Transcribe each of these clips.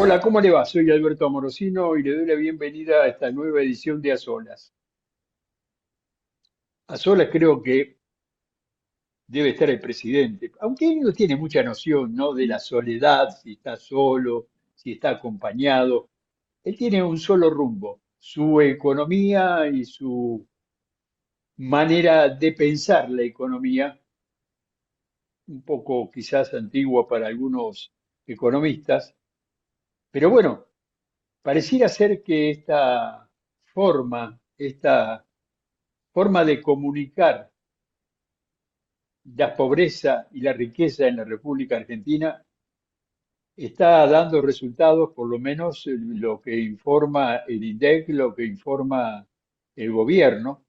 Hola, ¿cómo le va? Soy Alberto Amorosino y le doy la bienvenida a esta nueva edición de A Solas. A Solas creo que debe estar el presidente, aunque él no tiene mucha noción, ¿no? De la soledad, si está solo, si está acompañado. Él tiene un solo rumbo, su economía y su manera de pensar la economía, un poco quizás antigua para algunos economistas, pero bueno, pareciera ser que esta forma de comunicar la pobreza y la riqueza en la República Argentina está dando resultados, por lo menos lo que informa el INDEC, lo que informa el gobierno.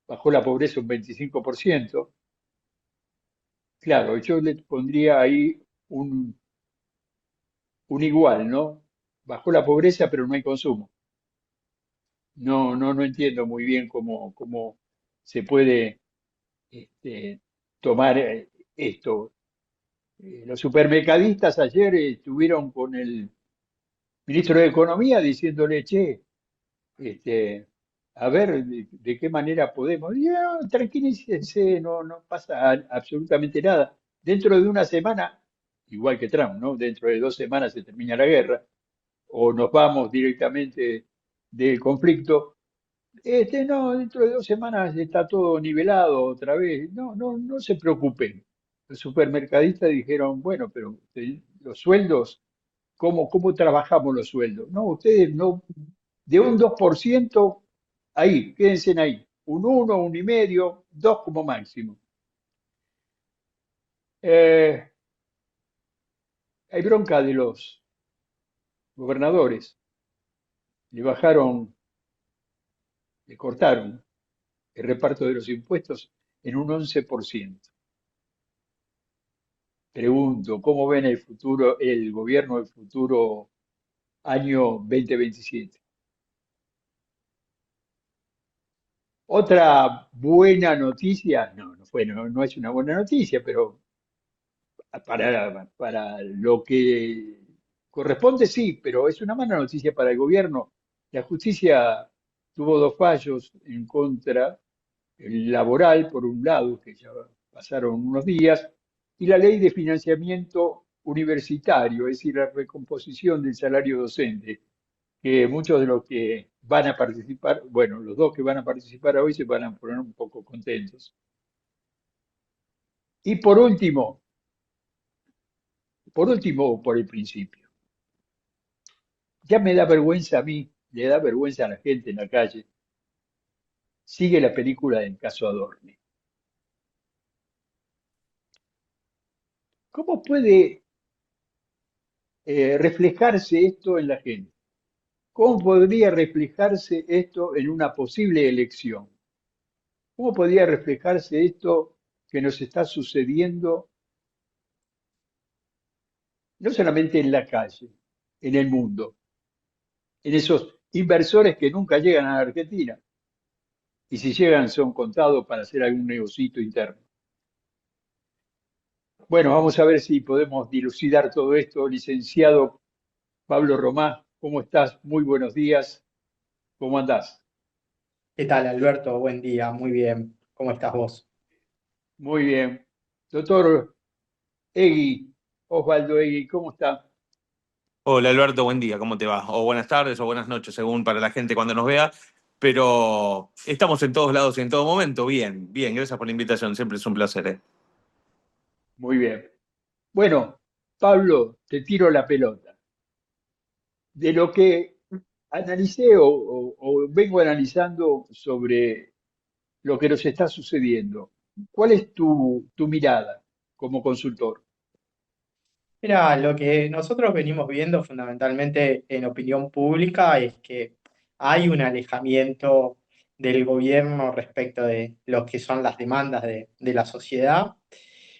Bajó la pobreza un 25%. Claro, yo le pondría ahí un igual, ¿no? Bajó la pobreza, pero no hay consumo. No entiendo muy bien cómo se puede tomar esto. Los supermercadistas ayer estuvieron con el ministro de Economía diciéndole, che, este, a ver de qué manera podemos. Y, "Ah, tranquilícense, no pasa absolutamente nada. Dentro de una semana, igual que Trump, ¿no? Dentro de 2 semanas se termina la guerra, o nos vamos directamente del conflicto. No, dentro de 2 semanas está todo nivelado otra vez. No se preocupen. Los supermercadistas dijeron, bueno, pero los sueldos, ¿cómo trabajamos los sueldos? No, ustedes no, de un 2% ahí, quédense ahí. Un 1, 1,5, 2 como máximo. Eh, Hay bronca de los gobernadores. Le bajaron, le cortaron el reparto de los impuestos en un 11%. Pregunto, ¿cómo ven el futuro, el gobierno del futuro año 2027? Otra buena noticia, no es una buena noticia, pero para lo que corresponde sí, pero es una mala noticia para el gobierno. La justicia tuvo dos fallos en contra, el laboral, por un lado, que ya pasaron unos días, y la ley de financiamiento universitario, es decir, la recomposición del salario docente, que muchos de los que van a participar, bueno, los dos que van a participar hoy se van a poner un poco contentos. Y por último, por el principio, ya me da vergüenza a mí, le da vergüenza a la gente en la calle, sigue la película del caso Adorni. ¿Cómo puede reflejarse esto en la gente? ¿Cómo podría reflejarse esto en una posible elección? ¿Cómo podría reflejarse esto que nos está sucediendo no solamente en la calle, en el mundo, en esos inversores que nunca llegan a la Argentina y si llegan son contados para hacer algún negocito interno? Bueno, vamos a ver si podemos dilucidar todo esto. Licenciado Pablo Romá, ¿cómo estás? Muy buenos días. ¿Cómo andás? ¿Qué tal, Alberto? Buen día, muy bien. ¿Cómo estás vos? Muy bien. Doctor Egui, Osvaldo Egui, ¿cómo está? Hola Alberto, buen día, ¿cómo te va? O buenas tardes o buenas noches, según para la gente cuando nos vea. Pero estamos en todos lados y en todo momento. Bien, bien, gracias por la invitación, siempre es un placer, ¿eh? Muy bien. Bueno, Pablo, te tiro la pelota. De lo que analicé o vengo analizando sobre lo que nos está sucediendo, ¿cuál es tu mirada como consultor? Mira, lo que nosotros venimos viendo fundamentalmente en opinión pública es que hay un alejamiento del gobierno respecto de lo que son las demandas de la sociedad.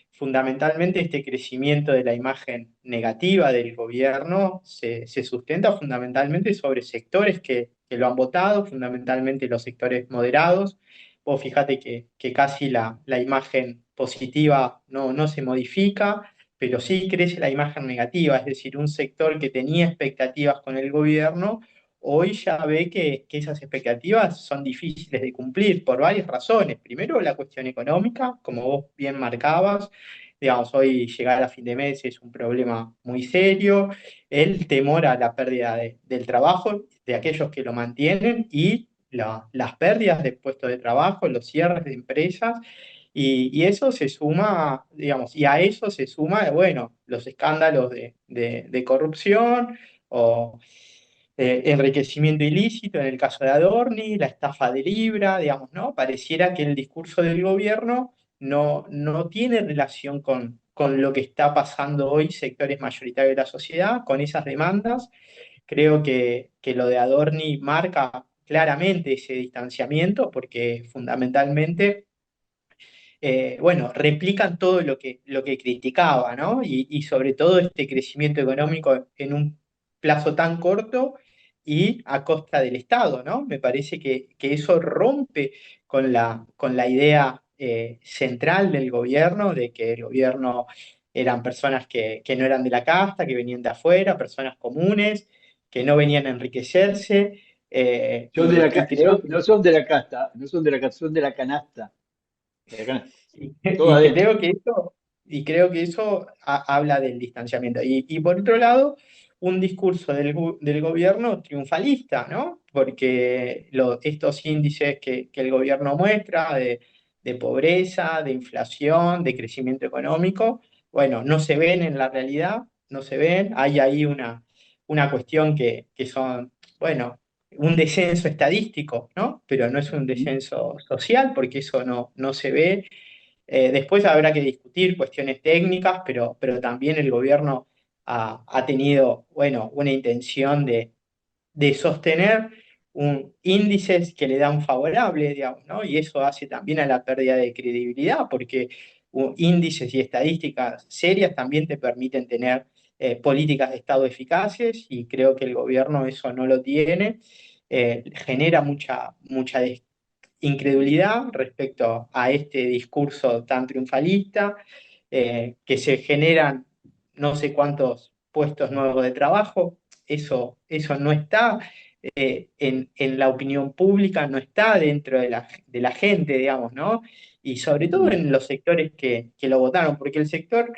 Fundamentalmente este crecimiento de la imagen negativa del gobierno se sustenta fundamentalmente sobre sectores que lo han votado, fundamentalmente los sectores moderados. Vos fíjate que casi la imagen positiva no se modifica. pero sí crece la imagen negativa, es decir, un sector que tenía expectativas con el gobierno, hoy ya ve que esas expectativas son difíciles de cumplir por varias razones. Primero, la cuestión económica, como vos bien marcabas, digamos, hoy llegar a fin de mes es un problema muy serio, el temor a la pérdida del trabajo de aquellos que lo mantienen y las pérdidas de puestos de trabajo, los cierres de empresas, y eso se suma, digamos, y a eso se suma, bueno, los escándalos de corrupción o enriquecimiento ilícito en el caso de Adorni, la estafa de Libra, digamos, ¿no? Pareciera que el discurso del gobierno no tiene relación con lo que está pasando hoy sectores mayoritarios de la sociedad, con esas demandas. Creo que lo de Adorni marca claramente ese distanciamiento porque fundamentalmente bueno, replican todo lo que criticaba, ¿no? Y sobre todo este crecimiento económico en un plazo tan corto y a costa del Estado, ¿no? Me parece que eso rompe con la idea central del gobierno, de que el gobierno eran personas que no eran de la casta, que venían de afuera, personas comunes, que no venían a enriquecerse, Son de y creo no son de la casta, no son de la casta, son de la canasta, de la canasta, Y, todo adentro. y creo que eso habla del distanciamiento. Y por otro lado, un discurso del gobierno triunfalista, ¿no? Porque estos índices que el gobierno muestra de pobreza, de inflación, de crecimiento económico, bueno, no se ven en la realidad, no se ven. Hay ahí una cuestión que son, bueno, un descenso estadístico, ¿no? Pero no es un Ujú. descenso social, porque eso no se ve. Después habrá que discutir cuestiones técnicas, pero también el gobierno ha tenido, bueno, una intención de sostener índices que le dan favorables, digamos, ¿no? Y eso hace también a la pérdida de credibilidad, porque índices y estadísticas serias también te permiten tener políticas de Estado eficaces y creo que el gobierno eso no lo tiene. Genera mucha incredulidad respecto a este discurso tan triunfalista, que se generan no sé cuántos puestos nuevos de trabajo, eso no está en la opinión pública, no está dentro de la gente, digamos, ¿no? Y sobre todo Mm. en los sectores que lo votaron, porque el sector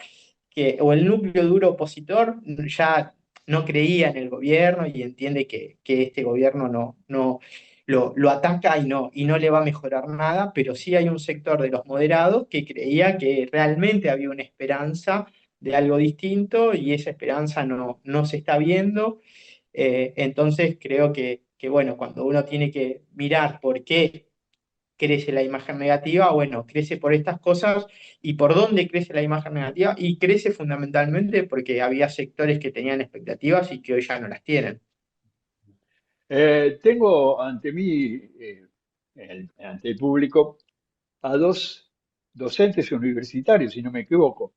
o el núcleo duro opositor ya no creía en el gobierno y entiende que este gobierno no lo ataca y no le va a mejorar nada, pero sí hay un sector de los moderados que creía que realmente había una esperanza de algo distinto y esa esperanza no se está viendo. Entonces creo bueno, cuando uno tiene que mirar por qué crece la imagen negativa, bueno, crece por estas cosas y por dónde crece la imagen negativa y crece fundamentalmente porque había sectores que tenían expectativas y que hoy ya no las tienen. Tengo ante mí, ante el público, a dos docentes universitarios, si no me equivoco.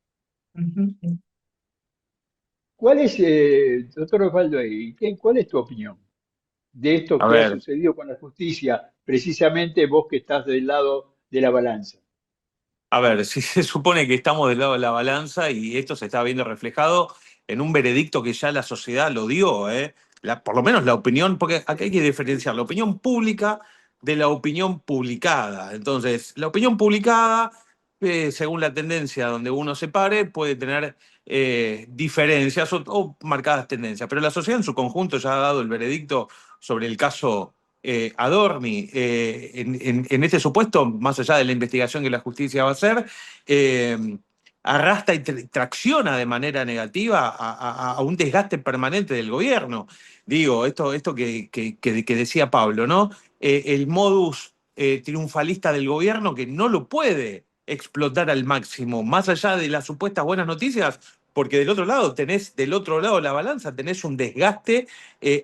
Ujú. ¿Cuál es, doctor Osvaldo, cuál es tu opinión de esto A que ha ver, sucedido con la justicia, precisamente vos que estás del lado de la balanza? A ver, si se supone que estamos del lado de la balanza y esto se está viendo reflejado en un veredicto que ya la sociedad lo dio, ¿eh? Por lo menos la opinión, porque aquí hay que diferenciar la opinión pública de la opinión publicada. Entonces, la opinión publicada, según la tendencia donde uno se pare, puede tener diferencias o marcadas tendencias, pero la sociedad en su conjunto ya ha dado el veredicto sobre el caso Adorni, en este supuesto, más allá de la investigación que la justicia va a hacer, eh, arrastra y tracciona de manera negativa a un desgaste permanente del gobierno. Digo, esto que decía Pablo, ¿no? El modus triunfalista del gobierno que no lo puede explotar al máximo, más allá de las supuestas buenas noticias, porque del otro lado de la balanza, tenés un desgaste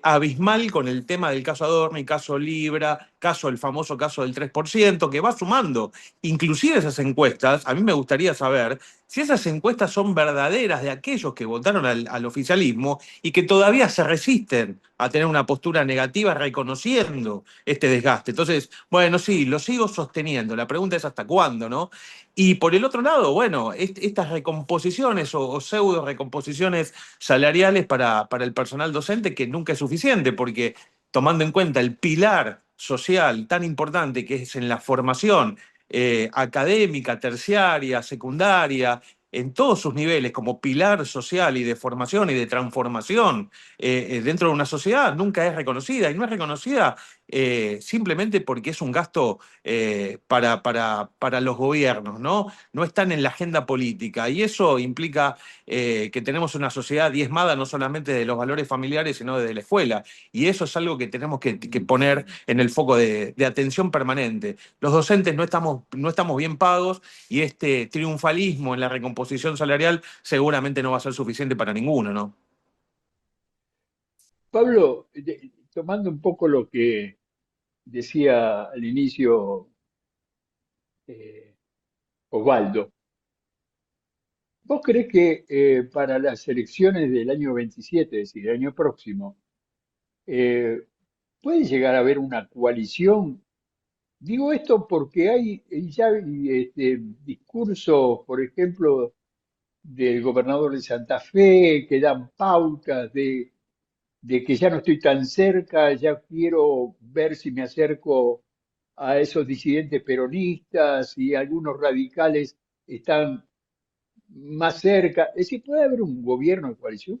abismal con el tema del caso Adorni, caso Libra, el famoso caso del 3%, que va sumando. Inclusive esas encuestas, a mí me gustaría saber si esas encuestas son verdaderas de aquellos que votaron al oficialismo y que todavía se resisten a tener una postura negativa reconociendo este desgaste. Entonces, bueno, sí, lo sigo sosteniendo. La pregunta es hasta cuándo, ¿no? Y por el otro lado, bueno, estas recomposiciones o pseudo recomposiciones salariales para el personal docente, que nunca es suficiente, porque tomando en cuenta el pilar social tan importante que es en la formación académica, terciaria, secundaria, en todos sus niveles, como pilar social y de formación y de transformación dentro de una sociedad, nunca es reconocida. Y no es reconocida simplemente porque es un gasto para los gobiernos, ¿no? No están en la agenda política. Y eso implica que tenemos una sociedad diezmada no solamente de los valores familiares, sino desde la escuela. Y eso es algo que tenemos que poner en el foco de atención permanente. Los docentes no estamos bien pagos y este triunfalismo en la recomposición salarial seguramente no va a ser suficiente para ninguno, ¿no? Pablo, tomando un poco lo que decía al inicio eh, Osvaldo, ¿vos creés que para las elecciones del año 27, es decir, el año próximo, eh, puede llegar a haber una coalición? Digo esto porque hay ya discursos, por ejemplo, del gobernador de Santa Fe, que dan pautas de que ya no estoy tan cerca, ya quiero ver si me acerco a esos disidentes peronistas y algunos radicales están más cerca. Es decir, ¿puede haber un gobierno de coalición?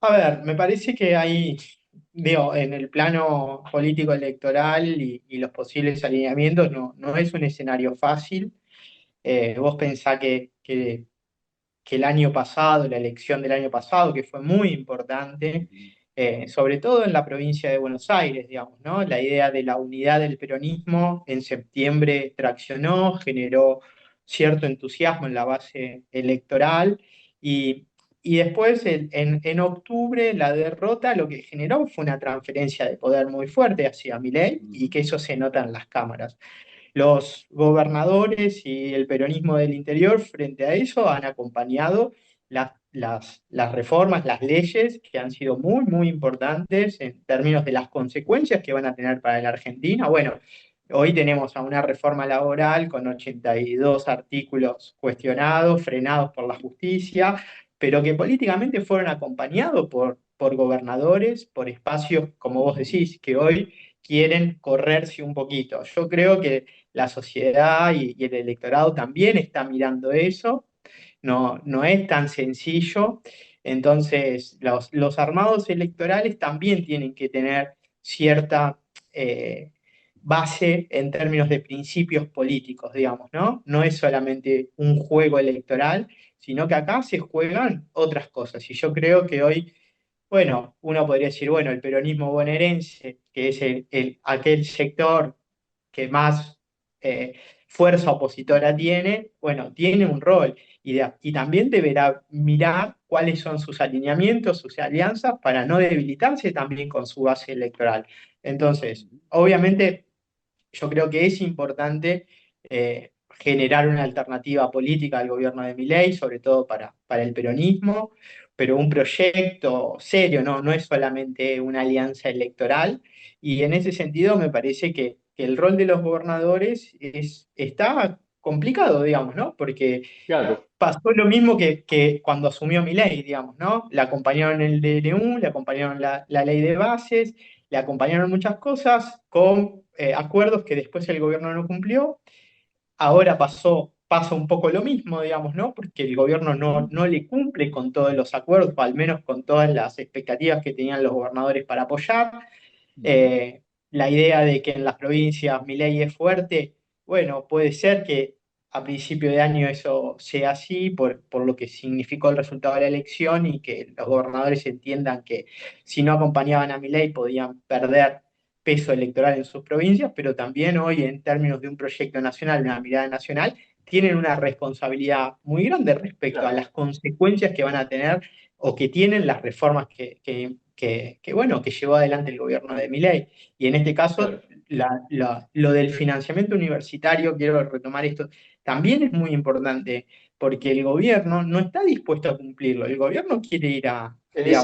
A ver, me parece que hay, digo, en el plano político electoral y los posibles alineamientos no es un escenario fácil. Vos pensá que el año pasado, la elección del año pasado, que fue muy importante, sobre todo en la provincia de Buenos Aires, digamos, ¿no? La idea de la unidad del peronismo en septiembre traccionó, generó cierto entusiasmo en la base electoral y, y después en octubre la derrota lo que generó fue una transferencia de poder muy fuerte hacia Milei y que eso se nota en las cámaras. Los gobernadores y el peronismo del interior frente a eso han acompañado las reformas, las leyes que han sido muy, muy importantes en términos de las consecuencias que van a tener para la Argentina. Bueno, hoy tenemos a una reforma laboral con 82 artículos cuestionados, frenados por la justicia, pero que políticamente fueron acompañados por gobernadores, por espacios, como vos decís, que hoy quieren correrse un poquito. Yo creo que la sociedad y el electorado también está mirando eso, no es tan sencillo. Entonces, los armados electorales también tienen que tener cierta base en términos de principios políticos, digamos, ¿no? No es solamente un juego electoral, sino que acá se juegan otras cosas. Y yo creo que hoy, bueno, uno podría decir, bueno, el peronismo bonaerense, que es aquel sector que más fuerza opositora tiene, bueno, tiene un rol y también deberá mirar cuáles son sus alineamientos, sus alianzas, para no debilitarse también con su base electoral. Entonces, obviamente, yo creo que es importante generar una alternativa política al gobierno de Milei, sobre todo para el peronismo, pero un proyecto serio, no es solamente una alianza electoral. Y en ese sentido me parece que el rol de los gobernadores está complicado, digamos, ¿no? Porque Claro. pasó lo mismo que cuando asumió Milei, digamos, ¿no? Le acompañaron el DNU, le acompañaron la ley de bases, le acompañaron muchas cosas con acuerdos que después el gobierno no cumplió. Ahora pasa un poco lo mismo, digamos, ¿no? Porque el gobierno no le cumple con todos los acuerdos, o al menos con todas las expectativas que tenían los gobernadores para apoyar. Eh, la idea de que en las provincias mi ley es fuerte, bueno, puede ser que a principio de año eso sea así por lo que significó el resultado de la elección y que los gobernadores entiendan que si no acompañaban a mi ley podían perder peso electoral en sus provincias, pero también hoy en términos de un proyecto nacional, una mirada nacional, tienen una responsabilidad muy grande respecto a Claro. las consecuencias que van a tener o que tienen las reformas bueno, que llevó adelante el gobierno de Milei. Y en este caso, Claro. lo del financiamiento universitario, quiero retomar esto, también es muy importante, porque el gobierno no está dispuesto a cumplirlo. El gobierno quiere ir digamos,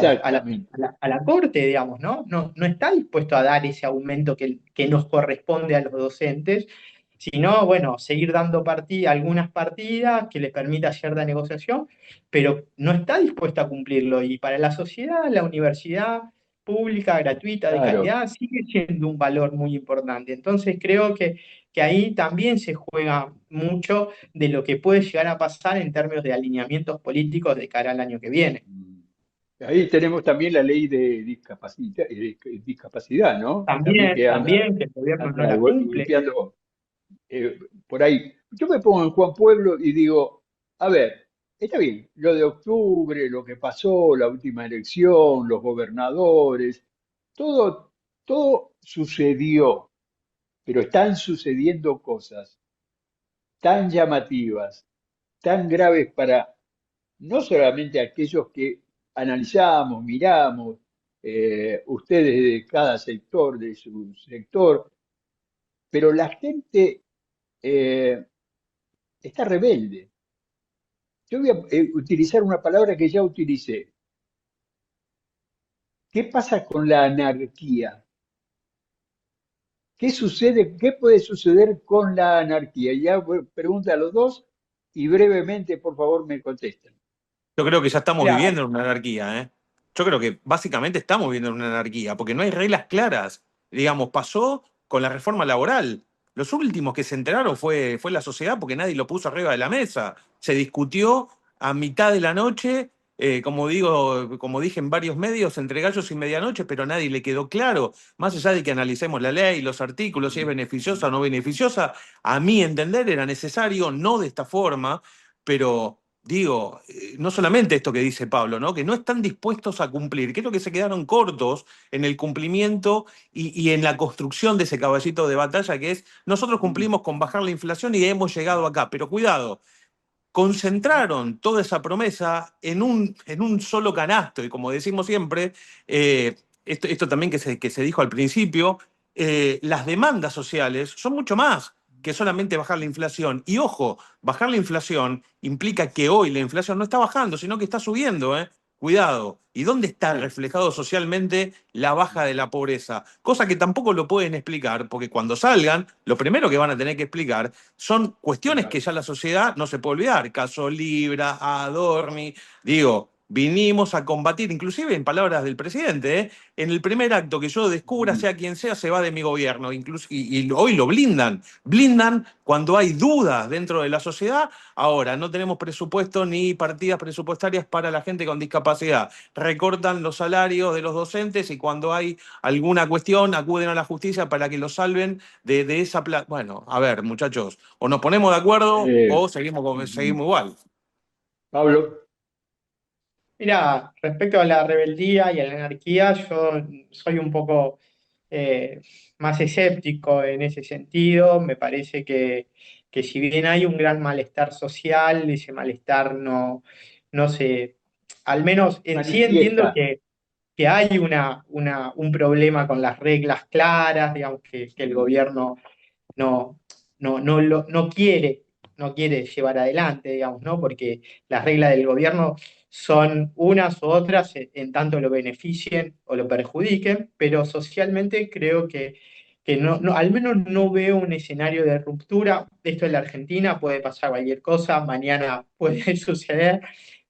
Exactamente. a la corte, digamos, ¿no? No está dispuesto a dar ese aumento que nos corresponde a los docentes, sino, bueno, seguir dando algunas partidas que les permita cierta negociación, pero no está dispuesto a cumplirlo. Y para la sociedad, la universidad pública, gratuita, de Claro. calidad, sigue siendo un valor muy importante. Entonces creo que ahí también se juega mucho de lo que puede llegar a pasar en términos de alineamientos políticos de cara al año que viene. Mm. Ahí tenemos también la ley de discapacidad, ¿no? También que También que el gobierno no anda la cumple. golpeando por ahí. Yo me pongo en Juan Pueblo y digo, a ver, está bien, lo de octubre, lo que pasó, la última elección, los gobernadores, todo, todo sucedió, pero están sucediendo cosas tan llamativas, tan graves para no solamente aquellos que analizamos, miramos, ustedes de cada sector, de su sector, pero la gente eh, está rebelde. Yo voy a utilizar una palabra que ya utilicé. ¿Qué pasa con la anarquía? ¿Qué sucede? ¿Qué puede suceder con la anarquía? Ya pregunta a los dos y brevemente, por favor, me contestan. Yo creo que ya estamos Mira, viviendo en una anarquía, ¿eh? Yo creo que básicamente estamos viviendo en una anarquía, porque no hay reglas claras. Digamos, pasó con la reforma laboral. Los últimos que se enteraron fue la sociedad porque nadie lo puso arriba de la mesa. Se discutió a mitad de la noche, como digo, como dije en varios medios, entre gallos y medianoche, pero a nadie le quedó claro. Más allá de que analicemos la ley, los artículos, si es beneficiosa o no beneficiosa, a mi entender era necesario, no de esta forma, pero digo, no solamente esto que dice Pablo, ¿no? Que no están dispuestos a cumplir. Creo que se quedaron cortos en el cumplimiento y en la construcción de ese caballito de batalla que es, nosotros cumplimos con bajar la inflación y hemos llegado acá. Pero cuidado, concentraron toda esa promesa en un solo canasto. Y como decimos siempre, esto también que se dijo al principio, las demandas sociales son mucho más que solamente bajar la inflación. Y ojo, bajar la inflación implica que hoy la inflación no está bajando, sino que está subiendo, ¿eh? Cuidado. ¿Y dónde está reflejado socialmente la baja de la pobreza? Cosa que tampoco lo pueden explicar, porque cuando salgan, lo primero que van a tener que explicar son cuestiones que ya la sociedad no se puede olvidar. Caso Libra, Adorni, digo, vinimos a combatir, inclusive en palabras del presidente, ¿eh? En el primer acto que yo descubra, sea quien sea, se va de mi gobierno. Y hoy lo blindan cuando hay dudas dentro de la sociedad. Ahora, no tenemos presupuesto ni partidas presupuestarias para la gente con discapacidad. Recortan los salarios de los docentes y cuando hay alguna cuestión acuden a la justicia para que lo salven de esa plata. Bueno, a ver, muchachos, o nos ponemos de acuerdo Eh, o seguimos igual. Pablo, mira, respecto a la rebeldía y a la anarquía, yo soy un poco eh, más escéptico en ese sentido. Me parece que si bien hay un gran malestar social, ese malestar no se, al menos sí entiendo manifiesta. que hay un problema con las reglas claras, digamos que el gobierno no, no quiere llevar adelante, digamos, ¿no? Porque las reglas del gobierno son unas u otras en tanto lo beneficien o lo perjudiquen, pero socialmente creo que al menos no veo un escenario de ruptura. Esto en la Argentina puede pasar cualquier cosa, mañana puede suceder,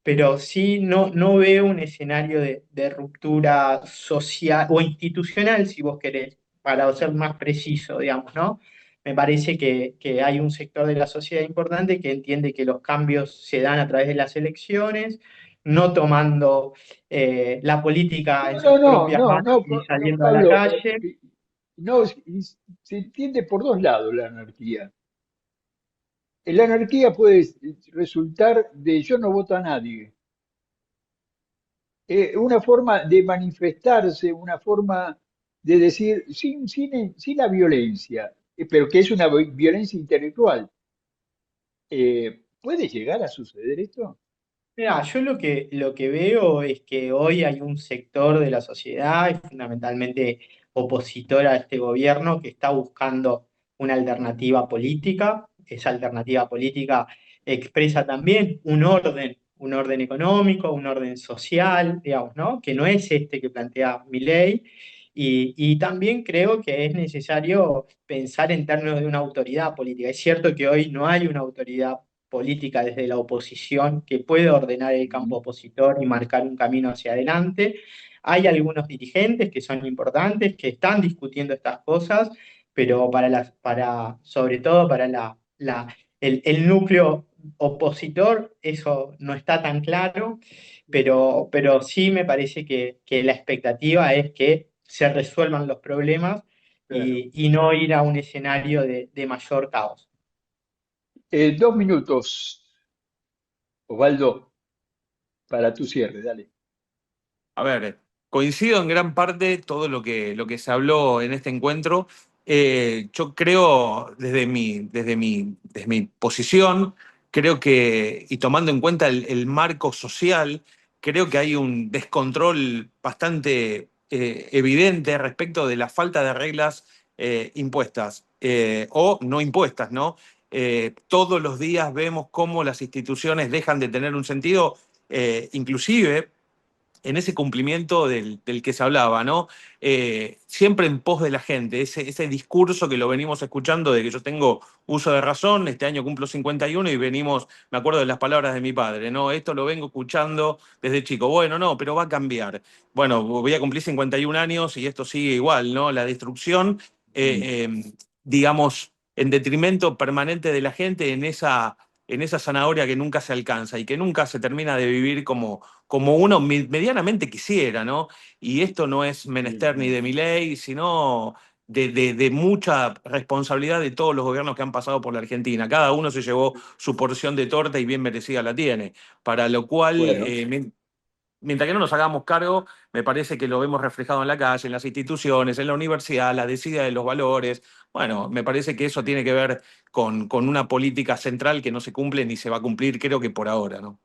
pero sí no veo un escenario de ruptura social o institucional, si vos querés, para ser más preciso, digamos, ¿no? Me parece que hay un sector de la sociedad importante que entiende que los cambios se dan a través de las elecciones, no tomando la política en No, sus no, no, propias no, manos no, y no, saliendo a la Pablo, calle. no, se entiende por dos lados la anarquía. La anarquía puede resultar de yo no voto a nadie. Una forma de manifestarse, una forma de decir sin la violencia, pero que es una violencia intelectual. ¿Puede llegar a suceder esto? Mira, yo lo que veo es que hoy hay un sector de la sociedad, y fundamentalmente opositor a este gobierno, que está buscando una alternativa política. Esa alternativa política expresa también un orden económico, un orden social, digamos, ¿no? Que no es este que plantea Milei. Y también creo que es necesario pensar en términos de una autoridad política. Es cierto que hoy no hay una autoridad política desde la oposición que puede ordenar el campo opositor y marcar un camino hacia adelante. Hay algunos dirigentes que son importantes, que están discutiendo estas cosas, pero sobre todo para el núcleo opositor, eso no está tan claro, pero sí me parece que la expectativa es que se resuelvan los problemas Claro. y no ir a un escenario de mayor caos. 2 minutos, Osvaldo, para tu cierre, dale. A ver, coincido en gran parte todo lo que se habló en este encuentro. Yo creo, desde mi posición, creo que, y tomando en cuenta el marco social, creo que hay un descontrol bastante evidente respecto de la falta de reglas impuestas o no impuestas, ¿no? Todos los días vemos cómo las instituciones dejan de tener un sentido, inclusive en ese cumplimiento del que se hablaba, ¿no? Siempre en pos de la gente, ese discurso que lo venimos escuchando de que yo tengo uso de razón, este año cumplo 51 y venimos, me acuerdo de las palabras de mi padre, ¿no? Esto lo vengo escuchando desde chico. Bueno, no, pero va a cambiar. Bueno, voy a cumplir 51 años y esto sigue igual, ¿no? La destrucción, digamos, en detrimento permanente de la gente en esa zanahoria que nunca se alcanza y que nunca se termina de vivir como uno medianamente quisiera, ¿no? Y esto no es menester ni de Milei, sino de mucha responsabilidad de todos los gobiernos que han pasado por la Argentina. Cada uno se llevó su porción de torta y bien merecida la tiene. Para lo cual, Bueno, mientras que no nos hagamos cargo, me parece que lo vemos reflejado en la calle, en las instituciones, en la universidad, la desidia de los valores. Bueno, me parece que eso tiene que ver con una política central que no se cumple ni se va a cumplir, creo que por ahora, ¿no?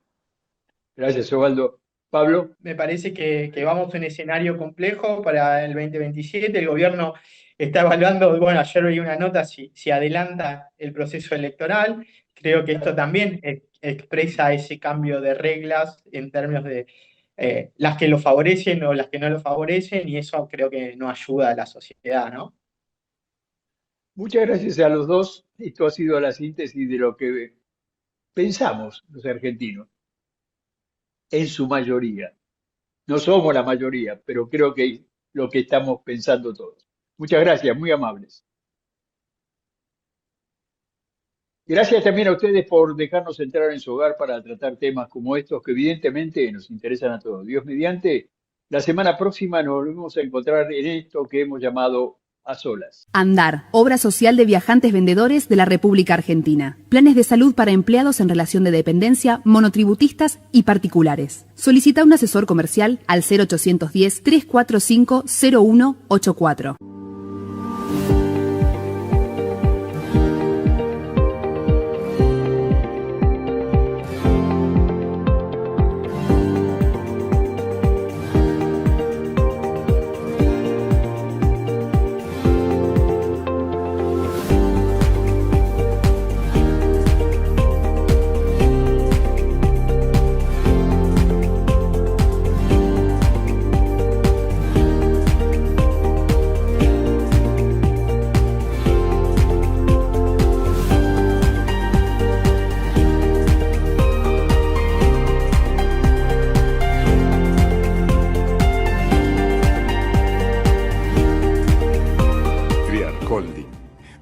gracias, Osvaldo. Pablo, Me parece que vamos a un escenario complejo para el 2027. El gobierno está evaluando, bueno, ayer vi una nota si adelanta el proceso electoral. Creo que esto también expresa ese cambio de reglas en términos de las que lo favorecen o las que no lo favorecen, y eso creo que no ayuda a la sociedad, ¿no? muchas gracias a los dos. Esto ha sido la síntesis de lo que pensamos los argentinos, en su mayoría. No somos la mayoría, pero creo que es lo que estamos pensando todos. Muchas gracias, muy amables. Gracias también a ustedes por dejarnos entrar en su hogar para tratar temas como estos que evidentemente nos interesan a todos. Dios mediante, la semana próxima nos volvemos a encontrar en esto que hemos llamado A Solas. Andar, obra social de viajantes vendedores de la República Argentina. Planes de salud para empleados en relación de dependencia, monotributistas y particulares. Solicita un asesor comercial al 0810-345-0184.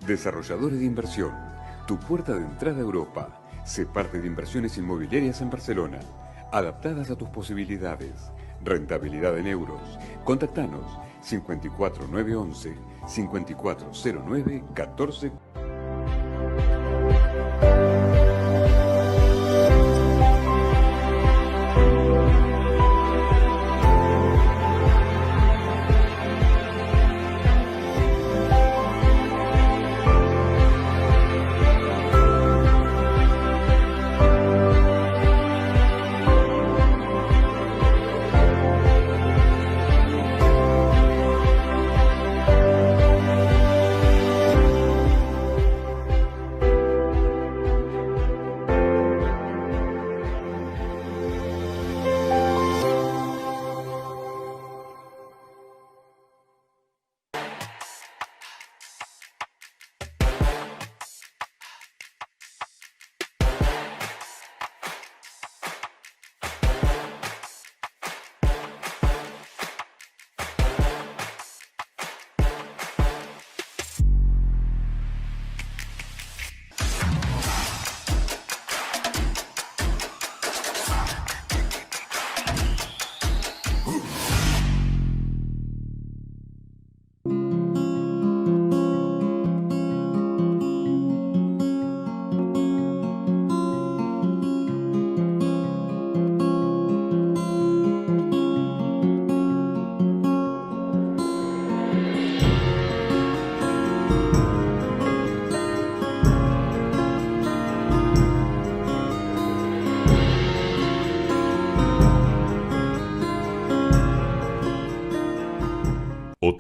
Desarrolladores de inversión, tu puerta de entrada a Europa. Sé parte de inversiones inmobiliarias en Barcelona, adaptadas a tus posibilidades. Rentabilidad en euros. Contactanos 54911 5409 14.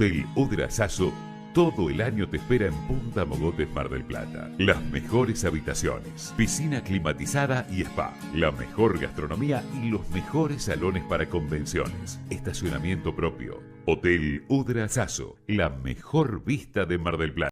Hotel Udra Sasso todo el año te espera en Punta Mogotes, Mar del Plata. Las mejores habitaciones, piscina climatizada y spa, la mejor gastronomía y los mejores salones para convenciones. Estacionamiento propio. Hotel Udra Sasso, la mejor vista de Mar del Plata.